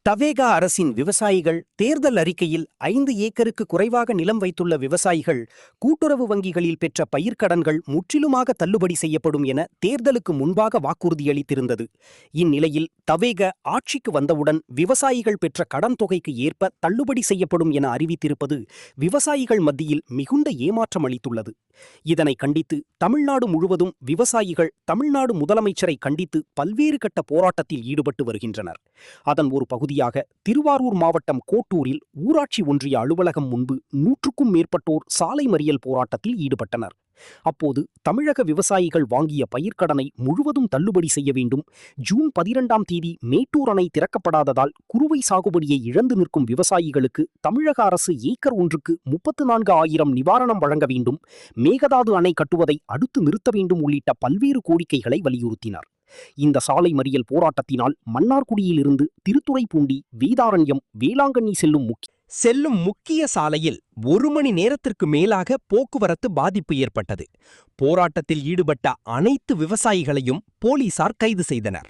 தவேகா அரசின் விவசாயிகள் தேர்தல் அறிக்கையில் 5 ஏக்கருக்கு குறைவாக நிலம் வைத்துள்ள விவசாயிகள் கூட்டுறவு வங்கிகளில் பெற்ற பயிர்க்கடன்கள் முற்றிலுமாக தள்ளுபடி செய்யப்படும் என தேர்தலுக்கு முன்பாக வாக்குறுதியளித்திருந்தது. இந்நிலையில் தவேகா ஆட்சிக்கு வந்தவுடன் விவசாயிகள் பெற்ற கடன் தொகைக்கு ஏற்ப தள்ளுபடி செய்யப்படும் என அறிவித்திருப்பது விவசாயிகள் மத்தியில் மிகுந்த ஏமாற்றம் அளித்துள்ளது. இதனை கண்டித்து தமிழ்நாடு முழுவதும் விவசாயிகள் தமிழ்நாடு முதலமைச்சரை கண்டித்து பல்வேறு கட்ட போராட்டத்தில் ஈடுபட்டு வருகின்றனர். அதன் ஒரு பகுதியாக திருவாரூர் மாவட்டம் கோட்டூரில் ஊராட்சி ஒன்றிய அலுவலகம் முன்பு 100க்கும் மேற்பட்டோர் சாலை மறியல் போராட்டத்தில் ஈடுபட்டனர். அப்போது தமிழக விவசாயிகள் வாங்கிய பயிர்க்கடனை முழுவதும் தள்ளுபடி செய்ய வேண்டும், ஜூன் 12ஆம் தேதி மேட்டூர் அணை திறக்கப்படாததால் குறுவை சாகுபடியை இழந்து நிற்கும் விவசாயிகளுக்கு தமிழக அரசு ஏக்கர் ஒன்றுக்கு 34,000 நிவாரணம் வழங்க வேண்டும், மேகதாது அணை கட்டுவதை அடுத்து நிறுத்த வேண்டும் உள்ளிட்ட பல்வேறு கோரிக்கைகளை வலியுறுத்தினார். இந்த சாலை மறியல் போராட்டத்தினால் மன்னார்குடியிலிருந்து திருத்துறைப்பூண்டி, வேதாரண்யம், வேளாங்கண்ணி செல்லும் முக்கிய சாலையில் 1 மணி நேரத்திற்கு மேலாக போக்குவரத்து பாதிப்பு ஏற்பட்டது. போராட்டத்தில் ஈடுபட்ட அனைத்து விவசாயிகளையும் போலீசார் கைது செய்தனர்.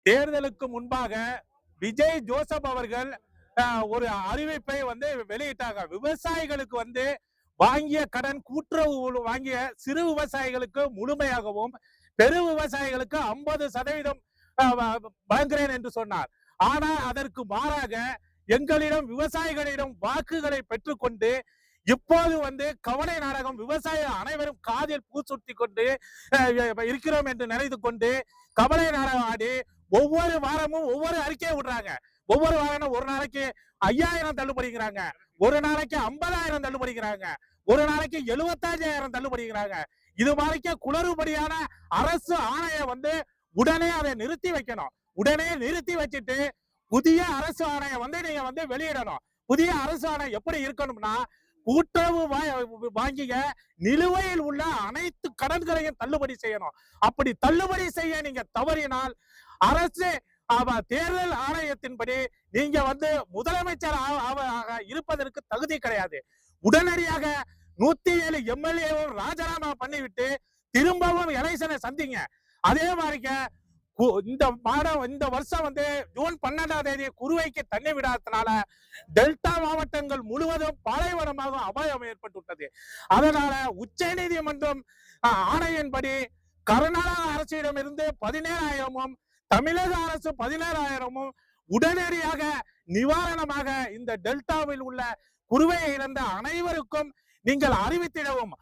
தேர்தலுக்கு முன்பாக விஜய் ஜோசப் அவர்கள் ஒரு அறிவிப்பை வெளியிட்டாங்க. விவசாயிகளுக்கு வாங்கிய கடன் கூட்டுறவு வாங்கிய சிறு விவசாயிகளுக்கு முழுமையாகவும் பெரு விவசாயிகளுக்கு 50% வழங்குகிறேன் என்று சொன்னார். ஆனா அதற்கு மாறாக எங்களிடம் விவசாயிகளிடம் வாக்குகளை பெற்றுக்கொண்டு இப்போது கவலை நாடகம், விவசாய அனைவரும் காதில் பூசுத்தி கொண்டு இருக்கிறோம் என்று நினைத்து கொண்டு கவலை நாடகம் ஆடி ஒவ்வொரு வாரமும் ஒவ்வொரு அறிக்கையை விடுறாங்க. ஒவ்வொரு வாரம் ஒரு நாளைக்கு 5000 தள்ளுபடிக்கிறாங்க, ஒரு நாளைக்கு 50,000 தள்ளுபடிக்கிறாங்க, ஒரு நாளைக்கு 75,000 தள்ளுபடிக்கிறாங்க. இது மாதிரிக்கு குளறுபடியான அரசு ஆணையை உடனே அதை நிறுத்தி வைக்கணும். உடனே நிறுத்தி வச்சுட்டு புதிய அரசு ஆணையை நீங்க வெளியிடணும். புதிய அரசு ஆணை எப்படி இருக்கணும்னா, கூட்டுறவு வாங்கிய நிலுவையில் உள்ள அனைத்து கடன்களையும் தள்ளுபடி செய்யணும். அப்படி தள்ளுபடி செய்ய நீங்க தவறினால் அரசு தேர்தல் ஆணையத்தின்படி நீங்க முதலமைச்சர் இருப்பதற்கு தகுதி கிடையாது. உடனடியாக 107 எம்எல்ஏவும் ராஜினாமா பண்ணிவிட்டு திரும்பவும் எலெக்ஷனை சந்திங்க. அதே மாதிரிக்க இந்த வருஷம் ஜூன் 12ஆம் தேதி குறுவைக்கு தண்ணி விடாதனால டெல்டா மாவட்டங்கள் முழுவதும் பாலைவனமாக அபாயம் ஏற்பட்டுள்ளது. அதனால உச்ச நீதிமன்றம் ஆணையின்படி கர்நாடக அரசிடம் இருந்து 17,000ம் தமிழக அரசு 17,000ம் உடனடியாக நிவாரணமாக இந்த டெல்டாவில் உள்ள குறுவையை இழந்த அனைவருக்கும் நீங்கள் அறிவித்திடவும்.